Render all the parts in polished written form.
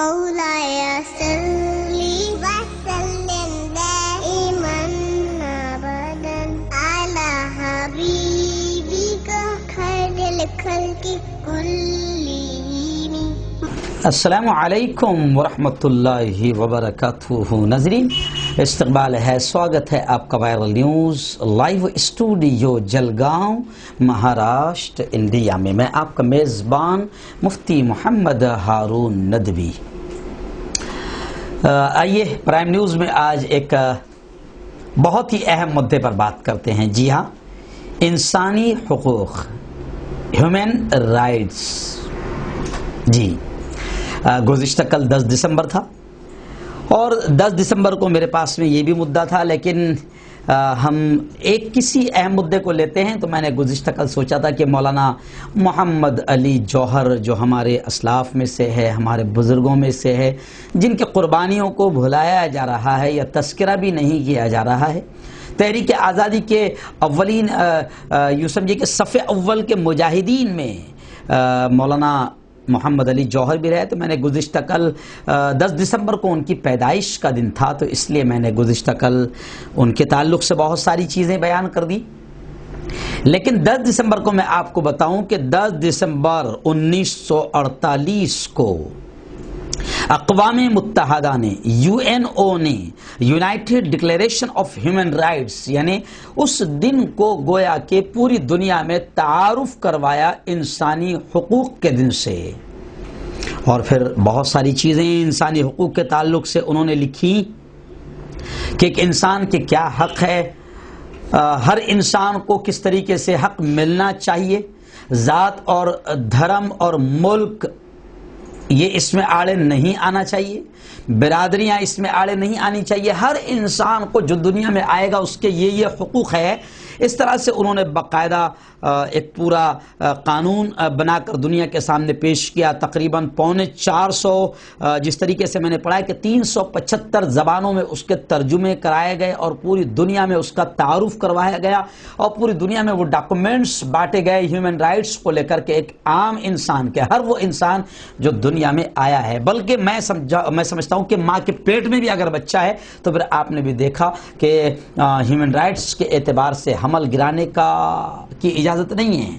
مولاي صل وسلم دائما ابدا على حبيبك خير الخلق كلهم. السلام علیکم ورحمۃ اللہ وبرکاتہ. ناظرین، استقبال ہے، سواگت ہے آپ کا viral news live studio Jalgaon, Maharashtra, India میں. میں آپ کا میزبان مفتی محمد ہارون ندوی. آئیے پرائم نیوز میں آج ایک بہت ہی اہم مدے پر بات کرتے ہیں. جی ہاں، انسانی حقوق، ہیومن رائٹس. جی، گزشتہ کل 10 دسمبر تھا اور 10 دسمبر کو میرے پاس میں یہ بھی مدعا تھا، لیکن ہم ایک کسی اہم مدعے کو لیتے ہیں. تو میں نے گزشتہ کل سوچا تھا کہ مولانا محمد علی جوہر جو ہمارے اسلاف میں سے ہے، ہمارے بزرگوں میں سے ہے، جن کے قربانیوں کو بھلایا جا رہا ہے یا تذکرہ بھی نہیں کیا جا رہا ہے، تحریک آزادی کے اولین یوں سمجھے کہ صف اول کے مجاہدین میں مولانا محمد علی جوہر بھی رہے. تو میں نے گزشتہ کل 10 دسمبر کو ان کی پیدائش کا دن تھا، تو اس لیے میں نے گزشتہ کل ان کے تعلق سے بہت ساری چیزیں بیان کر دی. لیکن 10 دسمبر کو میں آپ کو بتاؤں کہ 10 دسمبر 1948 کو اقوام متحدہ نے، UNO نے، United declaration of human rights, یعنی اس دن کو گویا کہ پوری دنیا میں تعارف کروایا انسانی حقوق کے دن سے. اور پھر بہت ساری چیزیں انسانی حقوق کے تعلق سے انہوں نے لکھی کہ ایک انسان کے کیا حق ہے، ہر انسان کو کس طریقے سے حق ملنا چاہیے، ذات اور دھرم اور ملک یہ اس میں آڑے نہیں آنا چاہیے، برادریاں اس میں آڑے نہیں آنی چاہیے، ہر انسان کو جو دنیا میں آئے گا اس کے یہ حقوق ہے. اس طرح سے انہوں نے باقاعدہ ایک پورا قانون بنا کر دنیا کے سامنے پیش کیا. تقریباً 450 جس طریقے سے میں نے پڑھا ہے کہ 375 زبانوں میں اس کے ترجمے کرائے گئے اور پوری دنیا میں اس کا تعارف کروایا گیا اور پوری دنیا میں وہ ڈاکومنٹس بانٹے گئے ہیومن رائٹس کو لے کر کے، ایک عام انسان کے، ہر وہ انسان جو دنیا میں آیا ہے. بلکہ میں سمجھتا ہوں کہ ماں کے پیٹ میں بھی اگر بچہ ہے تو پھر آپ نے بھی دیکھا کہ ہیومن رائٹس کے اعتبار سے حمل گرانے کی اجازت نہیں ہے.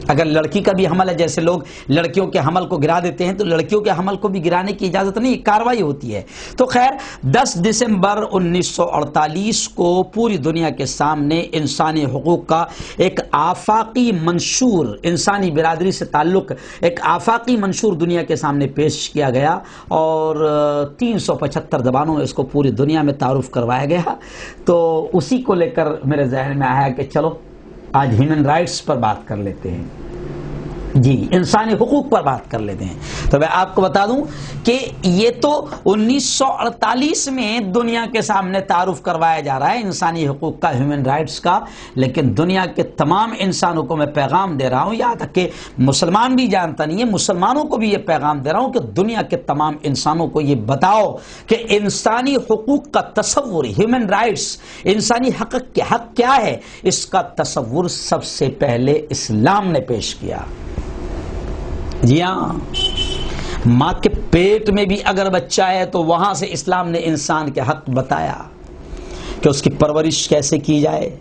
اگر لڑکی کا بھی حمل ہے، جیسے لوگ لڑکیوں کے حمل کو گرا دیتے ہیں، تو لڑکیوں کے حمل کو بھی گرانے کی اجازت نہیں، کارروائی ہوتی ہے. تو خیر، 10 دسمبر 1948 کو پوری دنیا کے سامنے انسانی حقوق کا ایک آفاقی منشور، انسانی برادری سے تعلق ایک آفاقی منشور دنیا کے سامنے پیش کیا گیا اور 375 زبانوں میں اس کو پوری دنیا میں تعارف کروایا گیا. تو اسی کو لے کر میرے ذہن میں آیا کہ چلو آج ہیومن رائٹس پر بات کر لیتے ہیں. جی، انسانی حقوق پر بات کر لیتے ہیں. تو میں آپ کو بتا دوں کہ یہ تو 1948 میں دنیا کے سامنے تعارف کروایا جا رہا ہے انسانی حقوق کا، ہیومن رائٹس کا. لیکن دنیا کے تمام انسانوں کو میں پیغام دے رہا ہوں، یہاں تک کہ مسلمان بھی جانتا نہیں ہے، مسلمانوں کو بھی یہ پیغام دے رہا ہوں کہ دنیا کے تمام انسانوں کو یہ بتاؤ کہ انسانی حقوق کا تصور، ہیومن رائٹس، انسانی حق کیا ہے، اس کا تصور سب سے پہلے اسلام نے پیش کیا. جی ہاں، ماں کے پیٹ میں بھی اگر بچہ ہے تو وہاں سے اسلام نے انسان کے حق بتایا کہ اس کی پرورش کیسے کی جائے.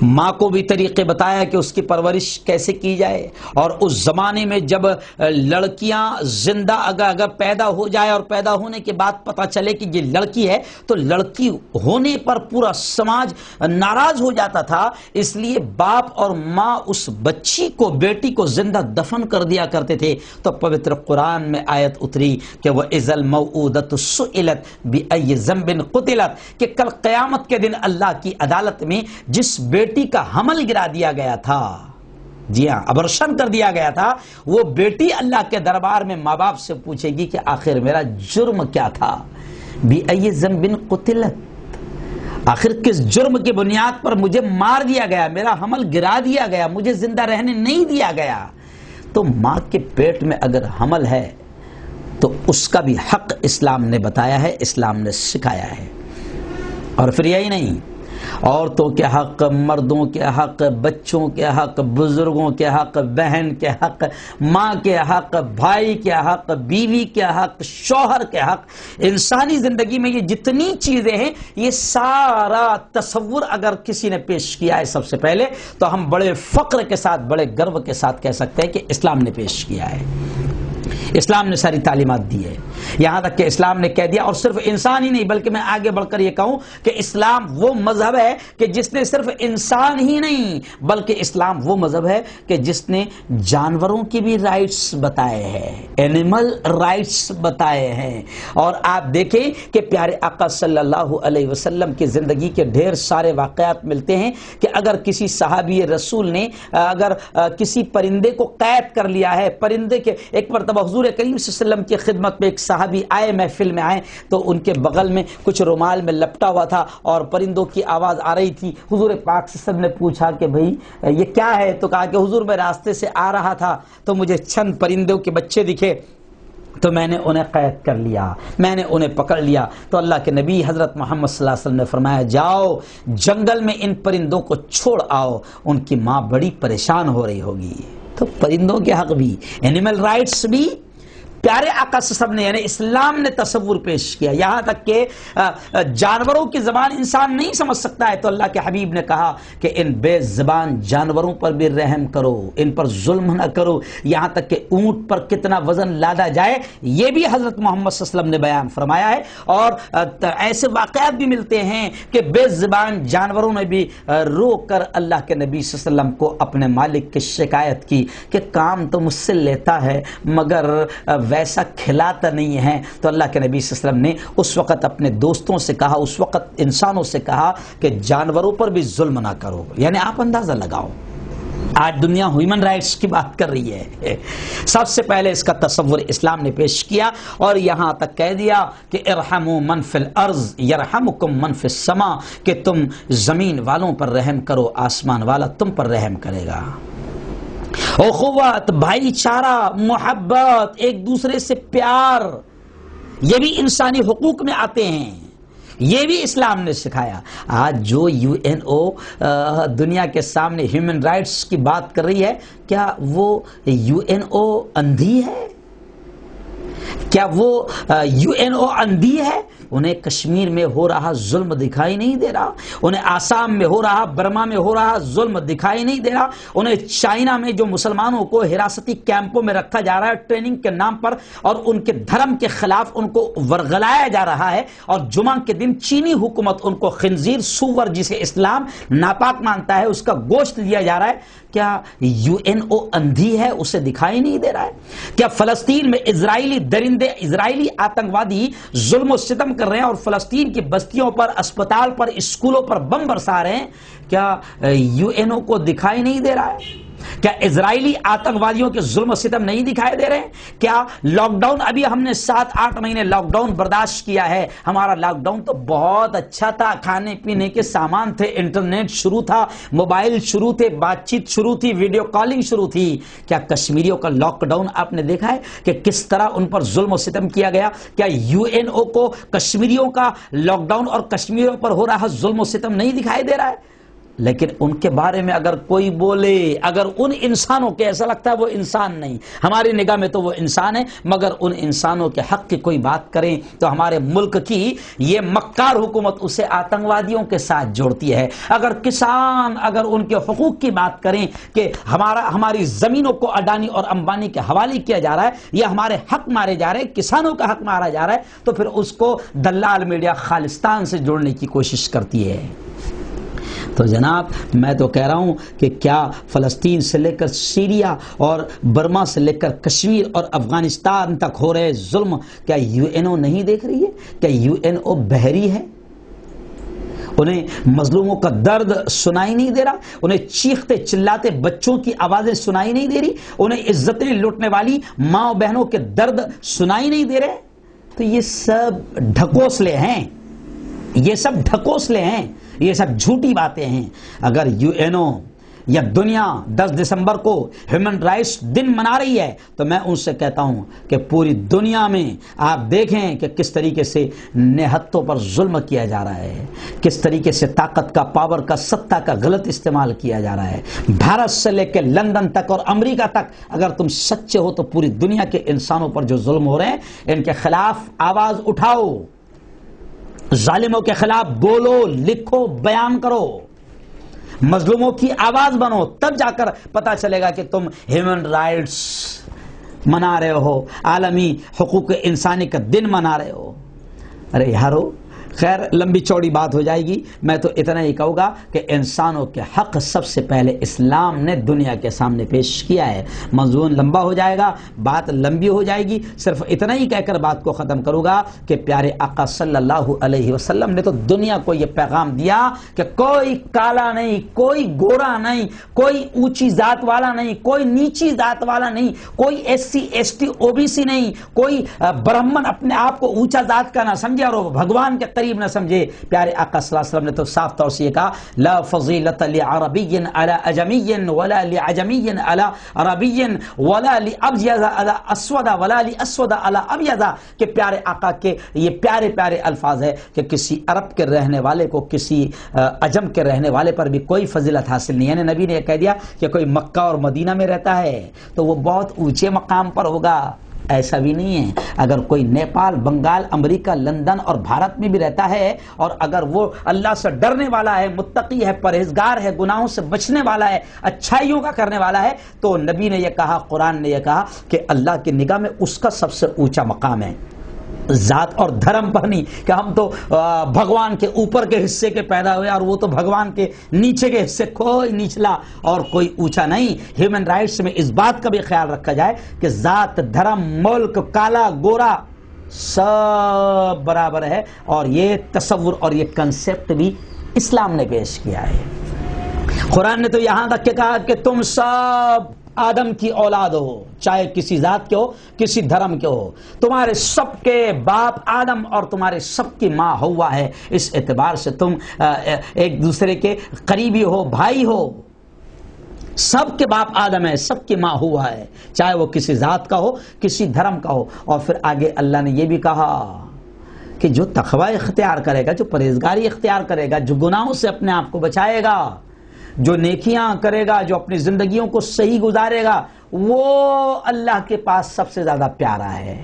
ماں کو بھی طریقے بتایا کہ اس کی پرورش کیسے کی جائے. اور اس زمانے میں جب لڑکیاں زندہ اگر پیدا ہو جائے اور پیدا ہونے کے بعد پتہ چلے کہ یہ لڑکی ہے، تو لڑکی ہونے پر پورا سماج ناراض ہو جاتا تھا. اس لیے باپ اور ماں اس بچی کو، بیٹی کو زندہ دفن کر دیا کرتے تھے. تو پوتر قرآن میں آیت اتری کہ وَإِذَا الْمَوْءُودَةُ سُئِلَتْ بِأَيِّ ذَنبٍ قُتِلَتْ، کہ کل قیامت کے دن اللہ کی عدالت میں جس بیٹی کا حمل گرا دیا گیا تھا، جی ہاں، ابرشن کر دیا گیا تھا، وہ بیٹی اللہ کے دربار میں ماں باپ سے پوچھے گی کہ آخر میرا جرم کیا تھا. بِأَيِّ ذَنبٍ قُتِلَتْ، آخر کس جرم کی بنیاد پر مجھے مار دیا گیا، میرا حمل گرا دیا گیا، مجھے زندہ رہنے نہیں دیا گیا. تو ماں کے پیٹ میں اگر حمل ہے تو اس کا بھی حق اسلام نے بتایا ہے، اسلام نے سکھایا ہے. اور پھر یہی نہیں، عورتوں کے حق، مردوں کے حق، بچوں کے حق، بزرگوں کے حق، بہن کے حق، ماں کے حق، بھائی کے حق، بیوی کے حق، شوہر کے حق، انسانی زندگی میں یہ جتنی چیزیں ہیں، یہ سارا تصور اگر کسی نے پیش کیا ہے سب سے پہلے، تو ہم بڑے فخر کے ساتھ، بڑے گرو کے ساتھ کہہ سکتے ہیں کہ اسلام نے پیش کیا ہے۔ اسلام نے ساری تعلیمات دی ہے، یہاں تک کہ اسلام نے کہہ دیا، اور صرف انسان ہی نہیں بلکہ میں آگے بڑھ کر یہ کہوں کہ اسلام وہ مذہب ہے کہ جس نے صرف انسان ہی نہیں بلکہ اسلام وہ مذہب ہے کہ جس نے جانوروں کی بھی رائٹس بتائے ہیں، اینیمل رائٹس بتائے ہیں۔ اور آپ دیکھیں کہ پیارے آقا صلی اللہ علیہ وسلم کی زندگی کے ڈھیر سارے واقعات ملتے ہیں کہ اگر کسی صحابی رسول نے اگر کسی پرندے کو قید کر لیا ہے، پرندے کے ایک مرتبہ حضور کریم صلی اللہ علیہ وسلم کی خدمت میں ایک صحابی آئے، محفل میں آئے، تو ان کے بغل میں کچھ رومال میں لپٹا ہوا تھا اور پرندوں کی آواز آ رہی تھی۔ حضور پاک صلی اللہ علیہ وسلم نے پوچھا کہ بھئی یہ کیا ہے؟ تو کہا کہ حضور میں راستے سے آ رہا تھا تو مجھے چند پرندوں کے بچے دکھے تو میں نے انہیں قید کر لیا، میں نے انہیں پکڑ لیا۔ تو اللہ کے نبی حضرت محمد صلی اللہ علیہ وسلم نے فرمایا جاؤ جنگل میں ان پرندوں کو چھوڑ آؤ، ان کی ماں بڑی پریشان ہو رہی ہوگی۔ تو پرندوں کے حق بھی، اینیمل رائٹس بھی پیارے آقا صلی اللہ علیہ وسلم نے یعنی اسلام نے تصور پیش کیا، یہاں تک کہ جانوروں کی زبان انسان نہیں سمجھ سکتا ہے تو اللہ کے حبیب نے کہا کہ ان بے زبان جانوروں پر بھی رحم کرو، ان پر ظلم نہ کرو، یہاں تک کہ اونٹ پر کتنا وزن لادا جائے یہ بھی حضرت محمد صلی اللہ علیہ وسلم نے بیان فرمایا ہے۔ اور ایسے واقعات بھی ملتے ہیں کہ بے زبان جانوروں نے بھی رو کر اللہ کے نبی صلی اللہ علیہ وسلم کو اپنے مالک کی شکایت کی کہ کام تو مجھ سے لیتا ہے مگر ویسا کھلاتا نہیں ہے۔ تو اللہ کے نبی صلی اللہ علیہ وسلم نے اس وقت اپنے دوستوں سے کہا، اس وقت انسانوں سے کہا کہ جانوروں پر بھی ظلم نہ کرو، یعنی آپ اندازہ لگاؤ آج دنیا ہیومن رائٹس کی بات کر رہی ہے، سب سے پہلے اس کا تصور اسلام نے پیش کیا اور یہاں تک کہہ دیا کہ ارحموا من فی الارض یرحمکم من فی السماء، کہ تم زمین والوں پر رحم کرو، آسمان والا تم پر رحم کرے گا۔ اخوت، بھائی چارہ، محبت، ایک دوسرے سے پیار، یہ بھی انسانی حقوق میں آتے ہیں، یہ بھی اسلام نے سکھایا۔ آج جو یو این او دنیا کے سامنے ہیومن رائٹس کی بات کر رہی ہے، کیا وہ یو این او اندھی ہے؟ کیا وہ یو این او اندھی ہے؟ انہیں کشمیر میں ہو رہا ظلم دکھائی نہیں دے رہا؟ انہیں آسام میں ہو رہا، برما میں ہو رہا ظلم دکھائی نہیں دے رہا؟ انہیں چائنا میں جو مسلمانوں کو حراستی کیمپوں میں رکھا جا رہا ہے ٹریننگ کے نام پر اور ان کے دھرم کے خلاف ان کو ورغلایا جا رہا ہے، اور جمعہ کے دن چینی حکومت ان کو خنزیر، سور جسے اسلام ناپاک مانتا ہے، اس کا گوشت دیا جا رہا ہے، کیا یو این او اندھی ہے؟ اسے دکھائی نہیں دے رہا ہے؟ کیا فلسطین میں اسرائیلی درندے، اسرائیلی آتنکوادی ظلم و ستم کر رہے ہیں اور فلسطین کی بستیوں پر، اسپتال پر، اسکولوں پر بم برسا رہے ہیں؟ کیا یو این او کو دکھائی نہیں دے رہا ہے؟ کیا اسرائیلی آتنکوادیوں کے ظلم و ستم نہیں دکھائی دے رہے ہیں؟ کیا لاک ڈاؤن، ابھی ہم نے 7-8 مہینے لاک ڈاؤن برداشت کیا ہے، ہمارا لاک ڈاؤن تو بہت اچھا تھا، کھانے پینے کے سامان تھے، انٹرنیٹ شروع تھا، موبائل شروع تھے، بات چیت شروع تھی، ویڈیو کالنگ شروع تھی۔ کیا کشمیریوں کا لاک ڈاؤن آپ نے دیکھا ہے کہ کس طرح ان پر ظلم و ستم کیا گیا؟ کیا یو این او کو کشمیریوں کا لاک ڈاؤن اور کشمیریوں پر ہو رہا ظلم و ستم نہیں دکھائی دے رہا ہے؟ لیکن ان کے بارے میں اگر کوئی بولے، اگر ان انسانوں کے ایسا لگتا ہے وہ انسان نہیں، ہماری نگاہ میں تو وہ انسان ہے، مگر ان انسانوں کے حق کی کوئی بات کریں تو ہمارے ملک کی یہ مکار حکومت اسے آتنکوادیوں کے ساتھ جوڑتی ہے۔ اگر کسان، اگر ان کے حقوق کی بات کریں کہ ہماری زمینوں کو اڈانی اور امبانی کے حوالے کیا جا رہا ہے یا ہمارے حق مارے جا رہے ہیں، کسانوں کا حق مارا جا رہا ہے، تو پھر اس کو دلال میڈیا خالستان سے جوڑنے کی کوشش کرتی ہے۔ تو جناب میں تو کہہ رہا ہوں کہ کیا فلسطین سے لے کر سیریا اور برما سے لے کر کشمیر اور افغانستان تک ہو رہے ظلم کیا یو این او نہیں دیکھ رہی ہے؟ کیا یو این او بہری ہے؟ انہیں مظلوموں کا درد سنائی نہیں دے رہا؟ انہیں چیختے چلاتے بچوں کی آوازیں سنائی نہیں دے رہی؟ انہیں عزتیں لوٹنے والی ماں و بہنوں کے درد سنائی نہیں دے رہے؟ تو یہ سب ڈھکوسلے ہیں، یہ سب ڈھکوسلے ہیں، یہ سب جھوٹی باتیں ہیں۔ اگر یو این او یا دنیا 10 دسمبر کو ہیومن رائٹس دن منا رہی ہے تو میں ان سے کہتا ہوں کہ پوری دنیا میں آپ دیکھیں کہ کس طریقے سے نہتوں پر ظلم کیا جا رہا ہے، کس طریقے سے طاقت کا، پاور کا، سطح کا غلط استعمال کیا جا رہا ہے۔ بھارت سے لے کے لندن تک اور امریکہ تک اگر تم سچے ہو تو پوری دنیا کے انسانوں پر جو ظلم ہو رہے ہیں ان کے خلاف آواز اٹھاؤ، ظالموں کے خلاف بولو، لکھو، بیان کرو، مظلوموں کی آواز بنو، تب جا کر پتا چلے گا کہ تم ہیومن رائٹس منا رہے ہو، عالمی حقوق انسانی کا دن منا رہے ہو۔ ارے یارو، خیر لمبی چوڑی بات ہو جائے گی، میں تو اتنا ہی کہوں گا کہ انسانوں کے حق سب سے پہلے اسلام نے دنیا کے سامنے پیش کیا ہے۔ موضوع لمبا ہو جائے گا، بات لمبی ہو جائے گی، صرف اتنا ہی کہہ کر بات کو ختم کروں گا کہ پیارے آقا صلی اللہ علیہ وسلم نے تو دنیا کو یہ پیغام دیا کہ کوئی کالا نہیں، کوئی گورا نہیں، کوئی اونچی ذات والا نہیں، کوئی نیچی ذات والا نہیں، کوئی SC ST OBC نہیں، کوئی برہمن اپنے آپ کو اونچا ذات کا نہ سمجھے اور بھگوان کے قریب نہ سمجھے۔ پیارے آقا صلی اللہ علیہ وسلم نے تو صاف طور سے یہ کہا لا فضیلت لعربی علی اجمی ولا لعجمی علی عربی ولا لابیض علی اسود ولا لاسود علی ابیض، کہ پیارے آقا کے یہ پیارے پیارے الفاظ ہے کہ کسی عرب کے رہنے والے کو کسی عجم کے رہنے والے پر بھی کوئی فضیلت حاصل نہیں ہے۔ یعنی نبی نے یہ کہہ دیا کہ کوئی مکہ اور مدینہ میں رہتا ہے تو وہ بہت اونچے مقام پر ہوگا، ایسا بھی نہیں ہے۔ اگر کوئی نیپال، بنگال، امریکہ، لندن اور بھارت میں بھی رہتا ہے اور اگر وہ اللہ سے ڈرنے والا ہے، متقی ہے، پرہیزگار ہے، گناہوں سے بچنے والا ہے، اچھائیوں کا کرنے والا ہے، تو نبی نے یہ کہا، قرآن نے یہ کہا کہ اللہ کی نگاہ میں اس کا سب سے اونچا مقام ہے، ذات اور دھرم پر نہیں کہ ہم تو بھگوان کے اوپر کے حصے کے پیدا ہوئے اور وہ تو بھگوان کے نیچے کے حصے، کوئی نچلا اور کوئی اونچا نہیں۔ ہیومن رائٹس میں اس بات کا بھی خیال رکھا جائے کہ ذات، دھرم، ملک، کالا، گورا سب برابر ہے، اور یہ تصور اور یہ کنسپٹ بھی اسلام نے پیش کیا ہے۔ قرآن نے تو یہاں تک کہ کہا کہ تم سب آدم کی اولاد ہو، چاہے کسی ذات کے ہو، کسی دھرم کے ہو، تمہارے سب کے باپ آدم اور تمہارے سب کی ماں ہوا ہے، اس اعتبار سے تم ایک دوسرے کے قریبی ہو، بھائی ہو، سب کے باپ آدم ہے، سب کی ماں ہوا ہے، چاہے وہ کسی ذات کا ہو، کسی دھرم کا ہو۔ اور پھر آگے اللہ نے یہ بھی کہا کہ جو تقوی اختیار کرے گا، جو پرہیزگاری اختیار کرے گا، جو گناہوں سے اپنے آپ کو بچائے گا، جو نیکیاں کرے گا، جو اپنی زندگیوں کو صحیح گزارے گا، وہ اللہ کے پاس سب سے زیادہ پیارا ہے،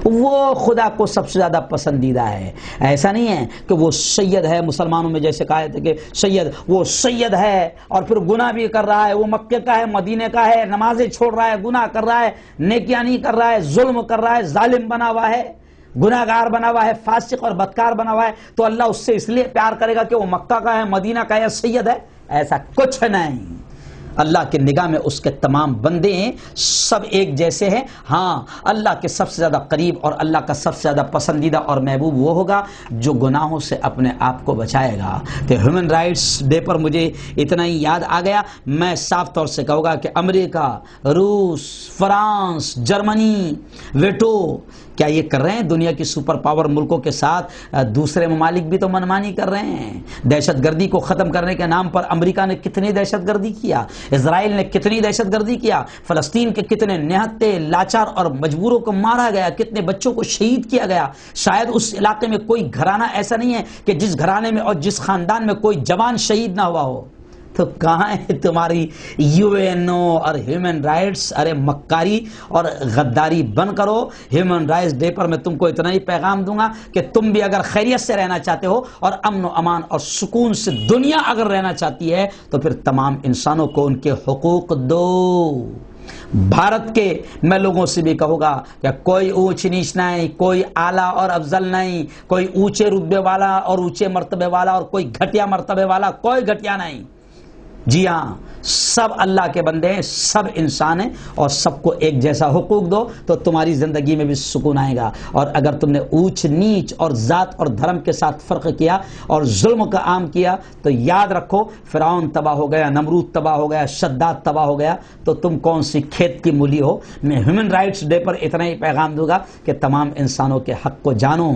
وہ خدا کو سب سے زیادہ پسندیدہ ہے۔ ایسا نہیں ہے کہ وہ سید ہے، مسلمانوں میں جیسے کہا تھا کہ سید، وہ سید ہے اور پھر گناہ بھی کر رہا ہے، وہ مکے کا ہے، مدینے کا ہے، نمازیں چھوڑ رہا ہے، گناہ کر رہا ہے، نیکیاں نہیں کر رہا ہے، ظلم کر رہا ہے، ظالم بنا ہوا ہے، گناہگار بنا ہوا ہے، فاسق اور بدکار بنا ہوا ہے، تو اللہ اس سے اس لیے پیار کرے گا کہ وہ مکہ کا ہے، مدینہ کا ہے، سید ہے؟ ایسا کچھ نہیں۔ اللہ کی نگاہ میں اس کے تمام بندے ہیں، سب ایک جیسے ہیں۔ ہاں، اللہ کے سب سے زیادہ قریب اور اللہ کا سب سے زیادہ پسندیدہ اور محبوب وہ ہوگا جو گناہوں سے اپنے آپ کو بچائے گا۔ تو ہیومن رائٹس ڈے پر مجھے اتنا ہی یاد آ گیا، میں صاف طور سے کہوں گا کہ امریکہ، روس، فرانس، جرمنی، ویٹو کیا یہ کر رہے ہیں؟ دنیا کی سپر پاور ملکوں کے ساتھ دوسرے ممالک بھی تو منمانی کر رہے ہیں۔ دہشت گردی کو ختم کرنے کے نام پر امریکہ نے کتنی دہشت گردی کیا، اسرائیل نے کتنی دہشت گردی کیا، فلسطین کے کتنے نہتے، لاچار اور مجبوروں کو مارا گیا، کتنے بچوں کو شہید کیا گیا۔ شاید اس علاقے میں کوئی گھرانہ ایسا نہیں ہے کہ جس گھرانے میں اور جس خاندان میں کوئی جوان شہید نہ ہوا ہو۔ تو کہاں ہے تمہاری یو این او اور ہیومن رائٹس؟ ارے مکاری اور غداری بند کرو۔ ہیومن رائٹس ڈے پر میں تم کو اتنا ہی پیغام دوں گا کہ تم بھی اگر خیریت سے رہنا چاہتے ہو اور امن و امان اور سکون سے دنیا اگر رہنا چاہتی ہے تو پھر تمام انسانوں کو ان کے حقوق دو۔ بھارت کے میں لوگوں سے بھی کہوں گا کہ کوئی اونچ نیچ نہیں، کوئی اعلیٰ اور افضل نہیں، کوئی اونچے رتبے والا اور اونچے مرتبے والا اور کوئی گھٹیا مرتبے والا، کوئی گھٹیا نہیں۔ جی ہاں، سب اللہ کے بندے ہیں، سب انسان ہیں اور سب کو ایک جیسا حقوق دو تو تمہاری زندگی میں بھی سکون آئے گا۔ اور اگر تم نے اونچ نیچ اور ذات اور دھرم کے ساتھ فرق کیا اور ظلم کا عام کیا تو یاد رکھو فرعون تباہ ہو گیا، نمرود تباہ ہو گیا، شداد تباہ ہو گیا، تو تم کون سی کھیت کی مولی ہو۔ میں ہیومن رائٹس ڈے پر اتنا ہی پیغام دوں گا کہ تمام انسانوں کے حق کو جانو،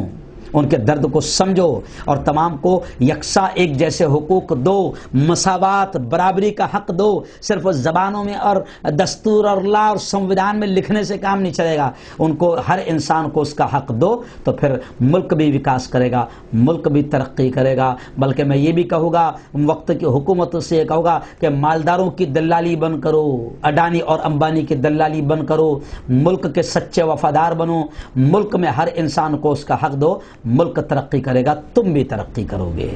ان کے درد کو سمجھو اور تمام کو یکساں ایک جیسے حقوق دو، مساوات، برابری کا حق دو۔ صرف زبانوں میں اور دستور اور لا اور سنویدھان میں لکھنے سے کام نہیں چلے گا، ان کو ہر انسان کو اس کا حق دو تو پھر ملک بھی وکاس کرے گا، ملک بھی ترقی کرے گا۔ بلکہ میں یہ بھی کہوں گا، وقت کی حکومت سے یہ کہوں گا کہ مالداروں کی دلالی بند کرو، اڈانی اور امبانی کی دلالی بند کرو، ملک کے سچے وفادار بنو، ملک میں ہر انسان کو اس کا حق دو، ملک ترقی کرے گا، تم بھی ترقی کرو گے۔